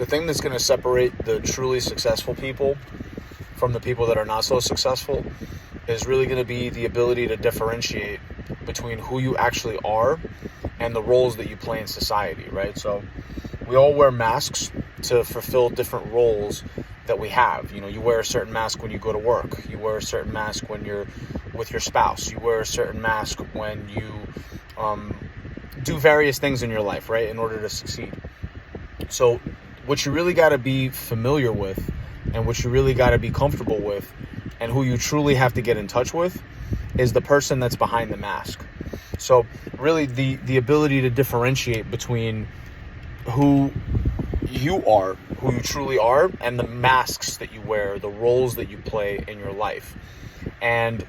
the thing that's going to separate the truly successful people from the people that are not so successful is really going to be the ability to differentiate between who you actually are and the roles that you play in society, right? So we all wear masks to fulfill different roles that we have. You know, you wear a certain mask when you go to work. You wear a certain mask when you're with your spouse. You wear a certain mask when you do various things in your life, right, in order to succeed. So what you really got to be familiar with and what you really got to be comfortable with and who you truly have to get in touch with is the person that's behind the mask. So really the ability to differentiate between who you are, who you truly are, and the masks that you wear, the roles that you play in your life. And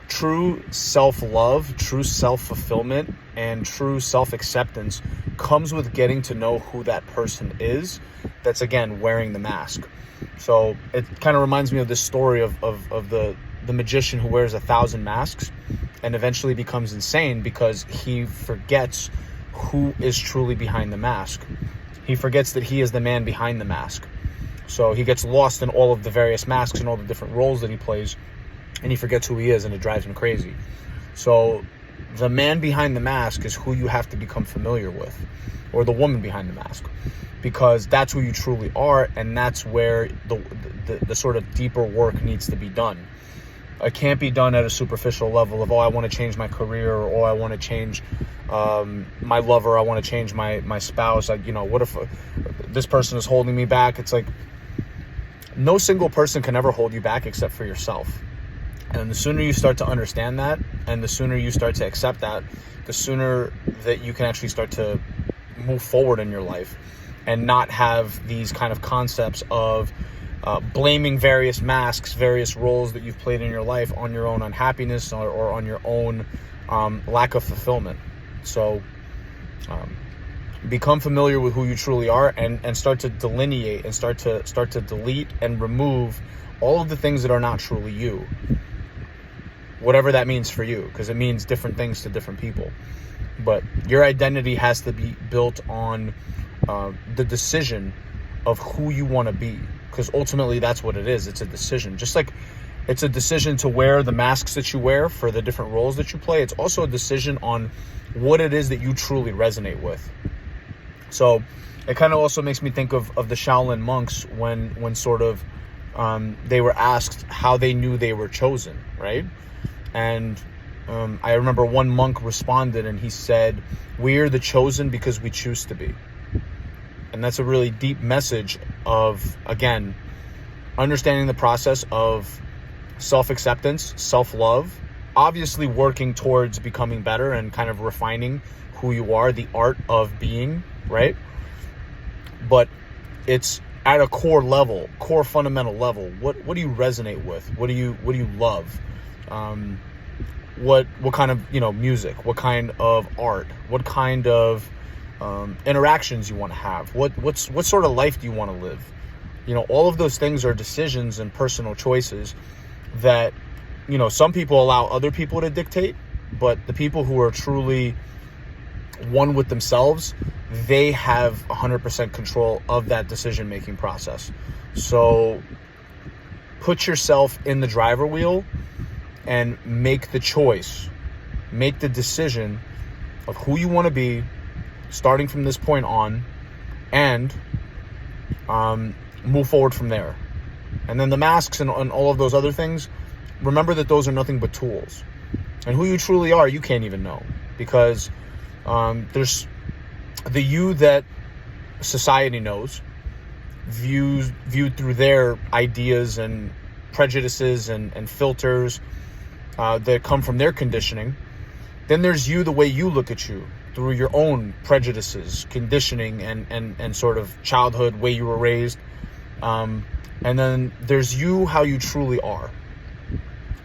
true self-love, true self-fulfillment, and true self-acceptance comes with getting to know who that person is that's, again, wearing the mask. So it kind of reminds me of this story of the magician who wears 1,000 masks and eventually becomes insane because he forgets who is truly behind the mask. He forgets that he is the man behind the mask. So he gets lost in all of the various masks and all the different roles that he plays, and he forgets who he is, and it drives him crazy. So the man behind the mask is who you have to become familiar with, or the woman behind the mask, because that's who you truly are, and that's where the sort of deeper work needs to be done. It can't be done at a superficial level of, I want to change my career, or I want to change my lover, I want to change my spouse. Like, what if this person is holding me back? It's like, no single person can ever hold you back except for yourself. And the sooner you start to understand that, and the sooner you start to accept that, the sooner that you can actually start to move forward in your life and not have these kind of concepts of blaming various masks, various roles that you've played in your life on your own unhappiness or on your own lack of fulfillment. So become familiar with who you truly are, and start to delineate and start to delete and remove all of the things that are not truly you, whatever that means for you, because it means different things to different people. But your identity has to be built on the decision of who you want to be, because ultimately that's what it is. It's a decision. Just like it's a decision to wear the masks that you wear for the different roles that you play, it's also a decision on what it is that you truly resonate with. So it kind of also makes me think of the Shaolin monks when sort of they were asked how they knew they were chosen, right? And I remember one monk responded and he said, "We're the chosen because we choose to be." And that's a really deep message of, again, understanding the process of self-acceptance, self-love, obviously working towards becoming better and kind of refining who you are, the art of being, right? But it's at a core level, core fundamental level. What do you resonate with? What do you love? What kind of music? What kind of art? What kind of interactions you want to have? What sort of life do you want to live? All of those things are decisions and personal choices that some people allow other people to dictate, but the people who are truly one with themselves, they have 100% control of that decision-making process. So put yourself in the driver wheel and make the choice, make the decision of who you want to be starting from this point on, and move forward from there. And then the masks and all of those other things, remember that those are nothing but tools. And who you truly are, you can't even know, because there's the you that society knows, viewed through their ideas and prejudices and filters that come from their conditioning. Then there's you, the way you look at you, through your own prejudices, conditioning, and sort of childhood, way you were raised. And then there's you, how you truly are.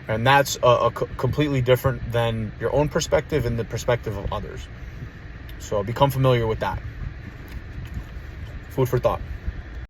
And that's completely different than your own perspective and the perspective of others. So become familiar with that. Food for thought.